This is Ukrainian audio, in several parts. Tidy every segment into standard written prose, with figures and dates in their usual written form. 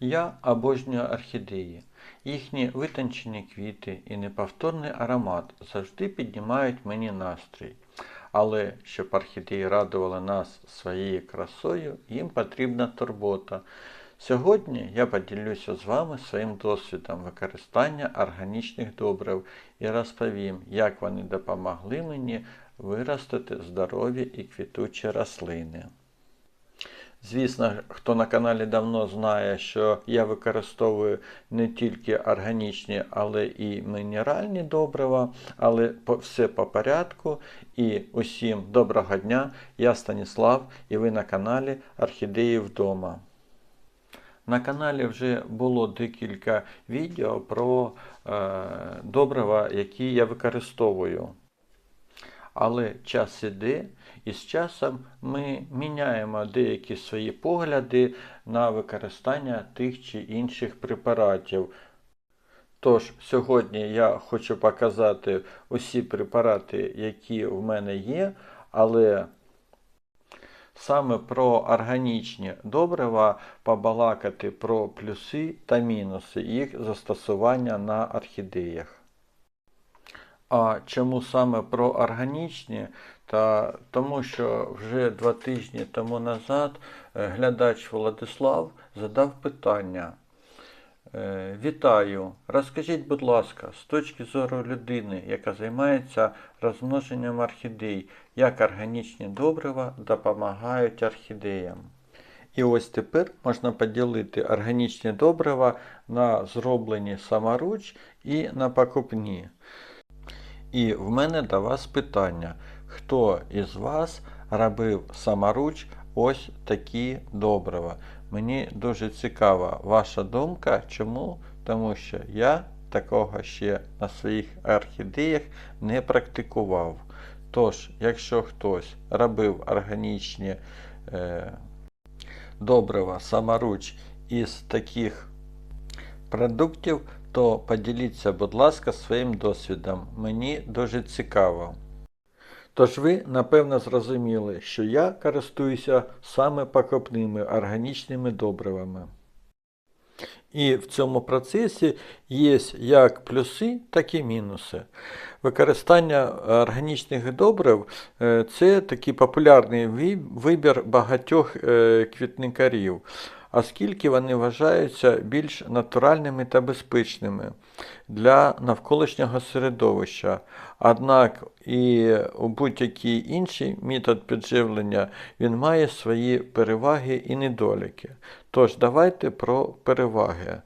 Я обожнюю орхідеї. Їхні витончені квіти і неповторний аромат завжди піднімають мені настрій. Але щоб орхідеї радували нас своєю красою, їм потрібна турбота. Сьогодні я поділюся з вами своїм досвідом використання органічних добрив і розповім, як вони допомогли мені виростити здорові і квітучі рослини. Звісно, хто на каналі давно знає, що я використовую не тільки органічні, але і мінеральні добрива, але все по порядку. І усім доброго дня, я Станіслав і ви на каналі Орхідеї вдома. На каналі вже було декілька відео про добрива, які я використовую. Але час іде, і з часом ми міняємо деякі свої погляди на використання тих чи інших препаратів. Тож, сьогодні я хочу показати усі препарати, які в мене є, але саме про органічні добрива побалакати про плюси та мінуси їх застосування на орхідеях. А чому саме про органічні? Тому що вже 2 тижні тому назад глядач Владислав задав питання. Вітаю! Розкажіть, будь ласка, з точки зору людини, яка займається розмноженням орхідей, як органічні добрива допомагають орхідеям? І ось тепер можна поділити органічні добрива на зроблені саморуч і на покупні. І в мене до вас питання, хто із вас робив саморуч ось такі добрива? Мені дуже цікава ваша думка. Чому? Тому що я такого ще на своїх орхідеях не практикував. Тож, якщо хтось робив органічні добрива саморуч із таких продуктів, то поділіться, будь ласка, своїм досвідом. Мені дуже цікаво. Тож ви, напевно, зрозуміли, що я користуюся саме покупними органічними добривами. І в цьому процесі є як плюси, так і мінуси. Використання органічних добрив – це такий популярний вибір багатьох квітникарів, оскільки вони вважаються більш натуральними та безпечними для навколишнього середовища. Однак і у будь-який інший метод підживлення він має свої переваги і недоліки. Тож давайте про переваги.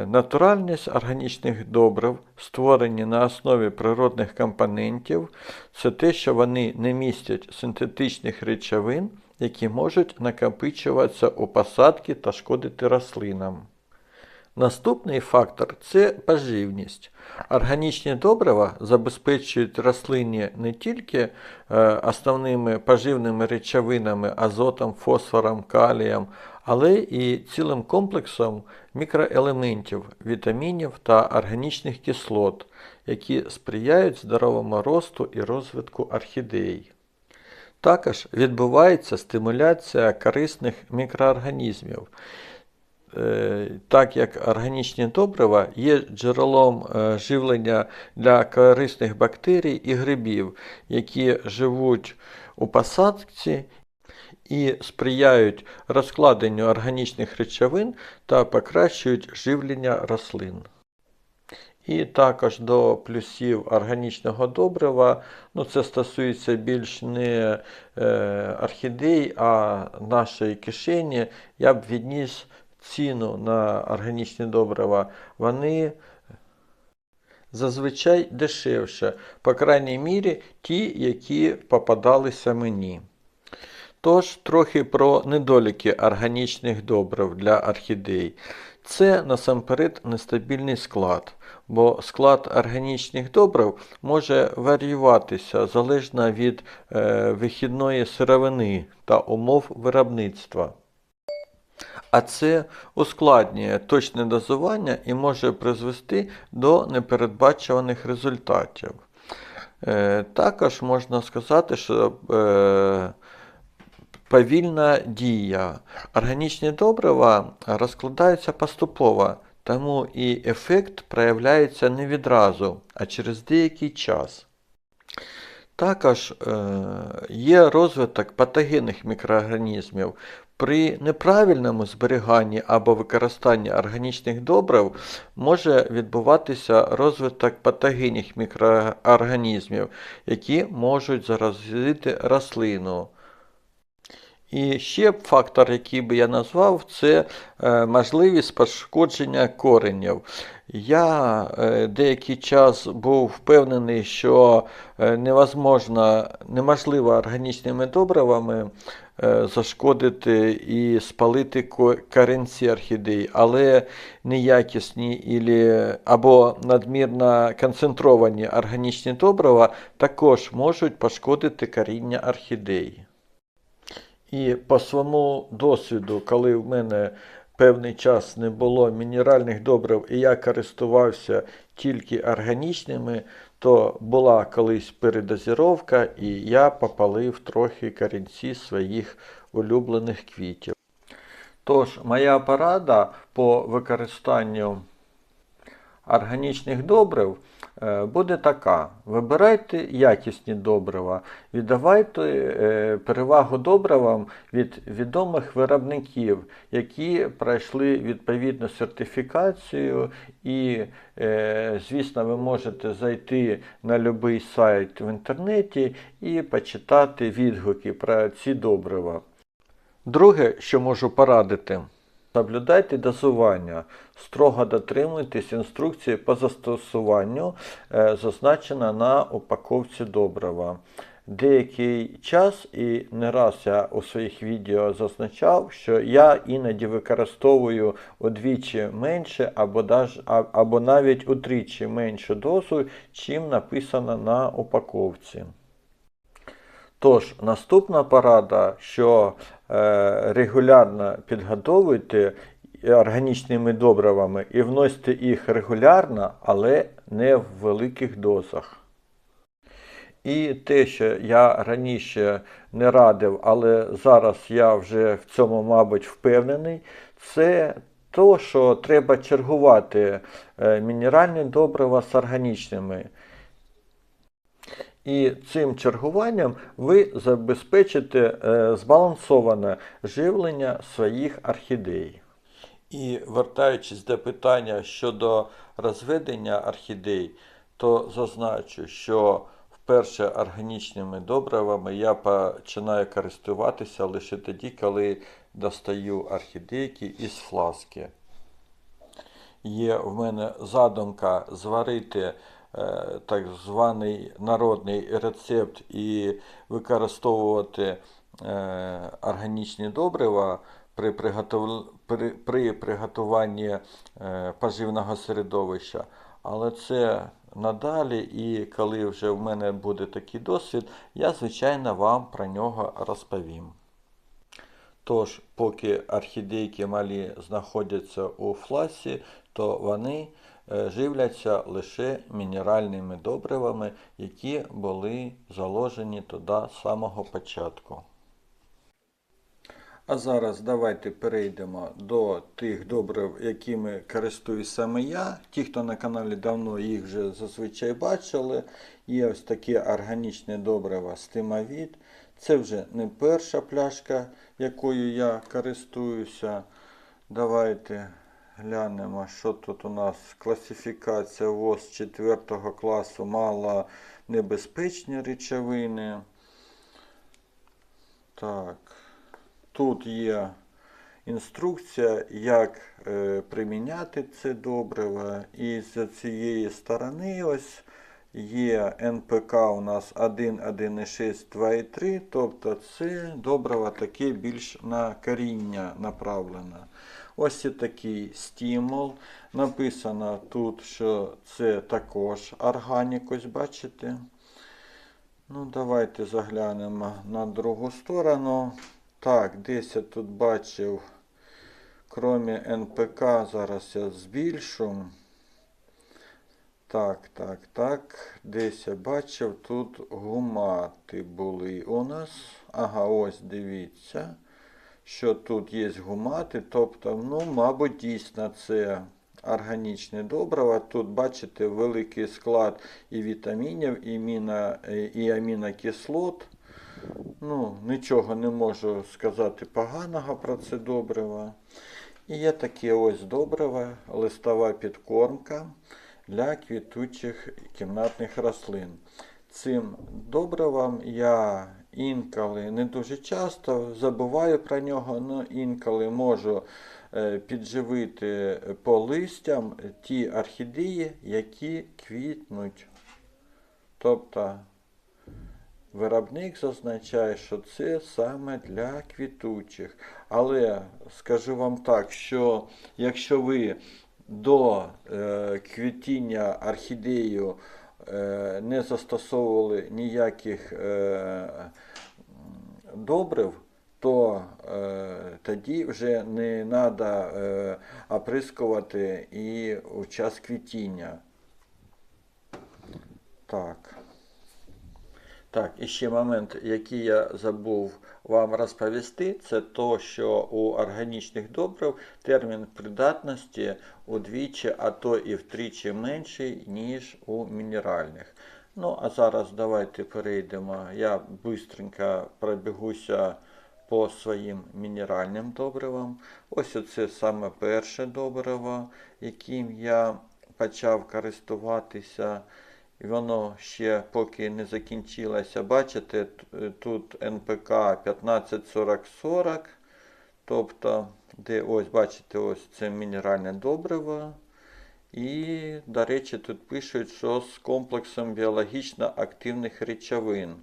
Натуральність органічних добрив, створені на основі природних компонентів, це те, що вони не містять синтетичних речовин, які можуть накопичуватися у посадки та шкодити рослинам. Наступний фактор – це поживність. Органічні добрива забезпечують рослині не тільки основними поживними речовинами, азотом, фосфором, калієм, але і цілим комплексом мікроелементів, вітамінів та органічних кислот, які сприяють здоровому росту і розвитку орхідей. Також відбувається стимуляція корисних мікроорганізмів, так як органічні добрива є джерелом живлення для корисних бактерій і грибів, які живуть у посадці і сприяють розкладенню органічних речовин та покращують живлення рослин. І також до плюсів органічного добрива, це стосується більш не орхідей, а нашої кишені, я б відніс ціну на органічні добрива. Вони зазвичай дешевше, по крайній мірі ті, які попадалися мені. Тож, трохи про недоліки органічних добрив для орхідей. Це, насамперед, нестабільний склад, бо склад органічних добрив може варіюватися залежно від вихідної сировини та умов виробництва. А це ускладнює точне дозування і може призвести до непередбачуваних результатів. Також можна сказати, що повільна дія. Органічні добрива розкладаються поступово, тому і ефект проявляється не відразу, а через деякий час. Також є розвиток патогенних мікроорганізмів. При неправильному зберіганні або використанні органічних добрив може відбуватися розвиток патогенних мікроорганізмів, які можуть заразити рослину. І ще фактор, який би я назвав, це можливість пошкодження коренів. Я деякий час був впевнений, що неможливо органічними добривами зашкодити і спалити корінці орхідей, але неякісні або надмірно концентровані органічні добрива також можуть пошкодити коріння орхідеї. І по своєму досвіду, коли в мене певний час не було мінеральних добрив і я користувався тільки органічними, то була колись передозировка і я попалив трохи корінці своїх улюблених квітів. Тож, моя порада по використанню органічних добрив буде така. Вибирайте якісні добрива, віддавайте перевагу добривам від відомих виробників, які пройшли відповідну сертифікацію і, звісно, ви можете зайти на будь-який сайт в інтернеті і почитати відгуки про ці добрива. Друге, що можу порадити, соблюдайте дозування, строго дотримуйтесь інструкції по застосуванню, зазначено на упаковці добрива. Деякий час, і не раз я у своїх відео зазначав, що я іноді використовую удвічі менше або навіть утричі меншу дозу, чим написано на упаковці. Тож, наступна порада, що регулярно підгодовуйте органічними добривами і вносьте їх регулярно, але не в великих дозах. І те, що я раніше не радив, але зараз я вже в цьому, мабуть, впевнений, це то, що треба чергувати мінеральні добрива з органічними. І цим чергуванням ви забезпечите збалансоване живлення своїх орхідей. І вертаючись до питання щодо розведення орхідей, то зазначу, що вперше органічними добривами я починаю користуватися лише тоді, коли достаю орхідейки із фласки. Є в мене задумка зварити так званий народний рецепт і використовувати органічні добрива при приготуванні поживного середовища. Але це надалі, і коли вже в мене буде такий досвід, я, звичайно, вам про нього розповім. Тож, поки орхідейки малі знаходяться у фласі, то вони живляться лише мінеральними добривами, які були заложені туди з самого початку. А зараз давайте перейдемо до тих добрив, якими користуюсь саме я. Ті, хто на каналі давно, їх вже зазвичай бачили. Є ось такі органічні добрива Стимовіт. Це вже не перша пляшка, якою я користуюся. Давайте глянемо, що тут у нас. Класифікація ВОЗ 4 класу, малонебезпечні речовини. Так. Тут є інструкція, як приміняти це добриво. І з цієї сторони ось є НПК у нас 1, 1,6, 2,3. Тобто це добриво таке більш на коріння направлене. Ось і такий стимул. Написано тут, що це також органік, ось бачите. Ну, давайте заглянемо на другу сторону. Так, десь я тут бачив, крім НПК, зараз я збільшу. Так. Десь я бачив, тут гумати були у нас. Ага, ось дивіться, що тут є гумати. Тобто, мабуть, дійсно це органічне добриво. Тут, бачите, великий склад і вітамінів, і амінокислот. Нічого не можу сказати поганого про це добриво. І є таке ось добриво, листова підкормка для квітучих кімнатних рослин. Цим добривом я інколи, не дуже часто, забуваю про нього, але інколи можу підживити по листям ті орхідеї, які квітнуть. Тобто виробник зазначає, що це саме для квітучих. Але скажу вам так, що якщо ви до квітіння орхідею не застосовували ніяких добрив, то тоді вже не треба оприскувати і у час квітіння. Так, і ще момент, який я забув вам розповісти, це то, що у органічних добрив термін придатності удвічі, а то і втричі менший, ніж у мінеральних. А зараз давайте перейдемо. Я швидко пробігуся по своїм мінеральним добривам. Ось оце саме перше добриво, яким я почав користуватися. І воно ще поки не закінчилося. Бачите, тут НПК 1540-40. Тобто, бачите, ось це мінеральне добриво. І, до речі, тут пишуть, що з комплексом біологічно активних речовин.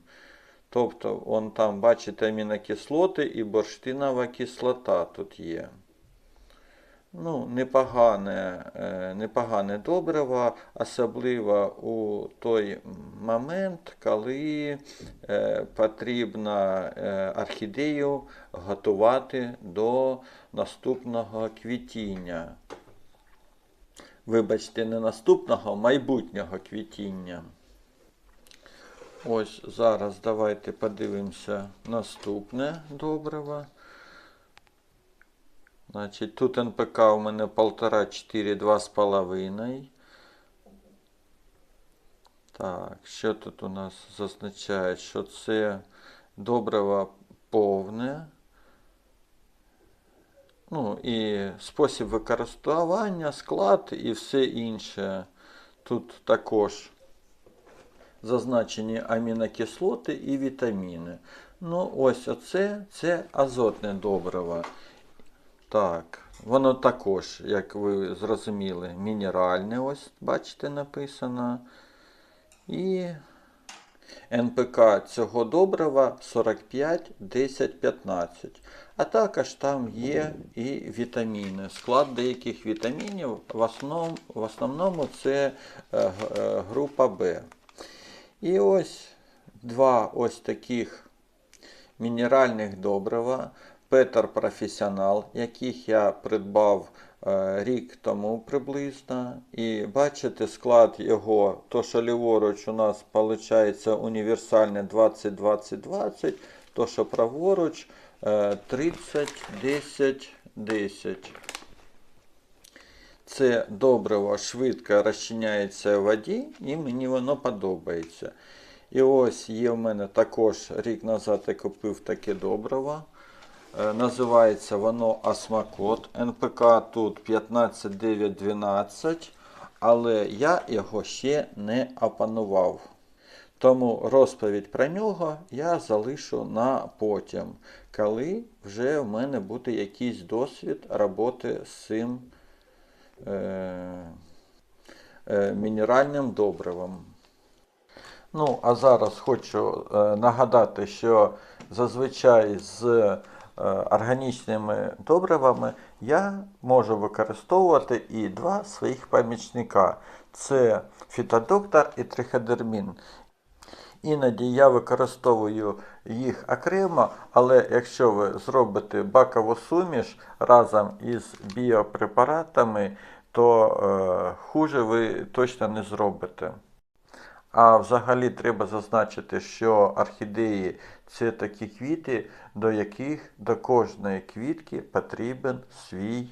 Тобто, там, бачите, амінокислоти і бурштинова кислота тут є. Непогане добриво, особливо у той момент, коли потрібно орхідею готувати до наступного квітіння. Вибачте, не наступного, майбутнього квітіння. Ось зараз давайте подивимося наступне добриво. Значить, тут НПК у мене 1,5, 4, 2,5. Так, що тут у нас зазначає, що це добриво повне. І спосіб використання, склад і все інше. Тут також зазначені амінокислоти і вітаміни. Ось оце, це азотне добриво. Так, воно також, як ви зрозуміли, мінеральне, ось, бачите, написано. І НПК цього добрива 45, 10, 15. А також там є і вітаміни. Склад деяких вітамінів, в основному це група Б. І ось два ось таких мінеральних добрива. Петер Професіонал, яких я придбав рік тому приблизно. І бачите, склад його, то що ліворуч у нас виходить універсальне 20-20-20, то що праворуч 30-10-10. Це добриво швидко розчиняється в воді і мені воно подобається. І ось є в мене також рік назад я купив таке добриво. Називається воно Осмокот. НПК тут 15, 9, 12, але я його ще не опанував. Тому розповідь про нього я залишу на потім, коли вже в мене буде якийсь досвід роботи з цим мінеральним добривом. А зараз хочу нагадати, що зазвичай з органічними добривами я можу використовувати і два своїх помічника. Це фітодоктор і триходермін. Іноді я використовую їх окремо, але якщо ви зробите бакову суміш разом із біопрепаратами, то хуже ви точно не зробите. А взагалі треба зазначити, що орхідеї – це такі квіти, до яких до кожної квітки потрібен свій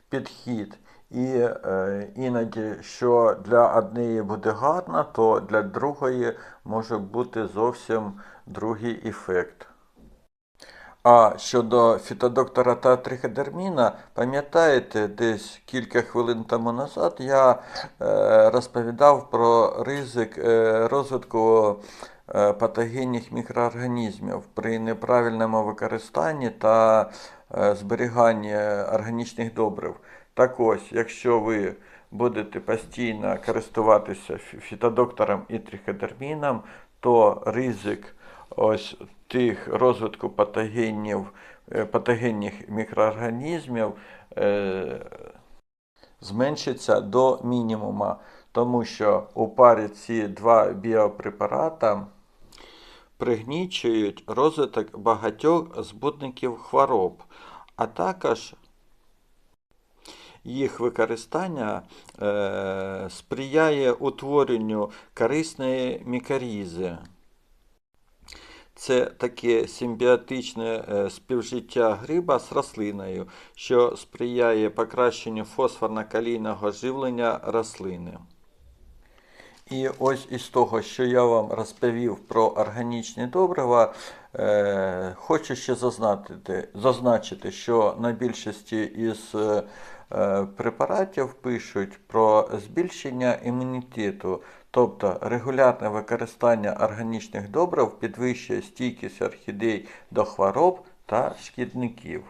підхід. І іноді, що для однієї буде гарно, то для другої може бути зовсім другий ефект. А щодо фітодоктора та триходерміна, пам'ятаєте, десь кілька хвилин тому назад я розповідав про ризик розвитку патогенних мікроорганізмів при неправильному використанні та зберіганні органічних добрив. Так ось, якщо ви будете постійно користуватися фітодоктором і триходерміном, то ризик ось тих розвитку патогенних мікроорганізмів зменшиться до мінімуму, тому що у парі ці два біопрепарата пригнічують розвиток багатьох збудників хвороб, а також їх використання сприяє утворенню корисної мікорізи. Це таке симбіотичне співжиття гриба з рослиною, що сприяє покращенню фосфорно-калійного живлення рослини. І ось із того, що я вам розповів про органічні добрива, хочу ще зазначити, що на більшості із препаратів пишуть про збільшення імунітету, тобто регулярне використання органічних добрив підвищує стійкість орхідей до хвороб та шкідників.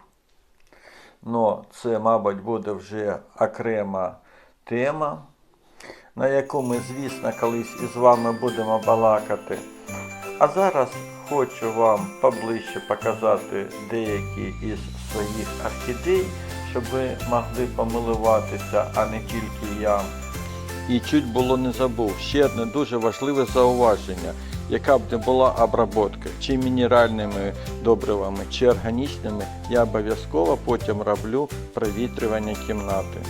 Но це, мабуть, буде вже окрема тема, на яку ми, звісно, колись із вами будемо балакати. А зараз хочу вам поближче показати деякі із своїх орхідей, щоб ви могли помилуватися, а не тільки я. І чуть було не забув, ще одне дуже важливе зауваження. Яка б не була обробка, чи мінеральними добривами, чи органічними, я обов'язково потім роблю провітрювання кімнати.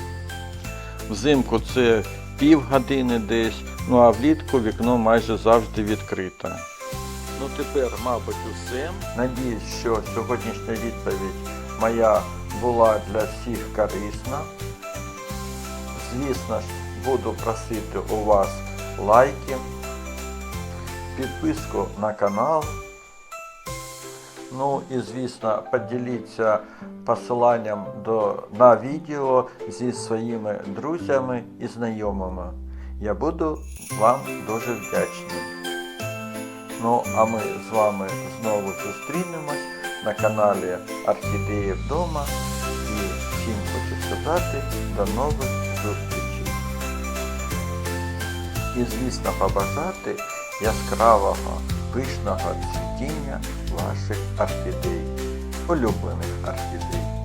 Взимку це півгодини десь, ну а влітку вікно майже завжди відкрите. Ну тепер, мабуть, усе. Надіюсь, що сьогоднішня відповідь моя була для всіх корисна. Звісно ж, буду просити у вас лайки, підписку на канал. Ну і, звісно, поділіться посиланням на відео зі своїми друзями і знайомими. Я буду вам дуже вдячний. Ну, а ми з вами знову зустрінемось на каналі Орхідеї вдома. І всім хочу сказати до нових зустрічей. І, звісно, побажати яскравого, пишного цвітіння ваших орхідей, улюблених орхідей.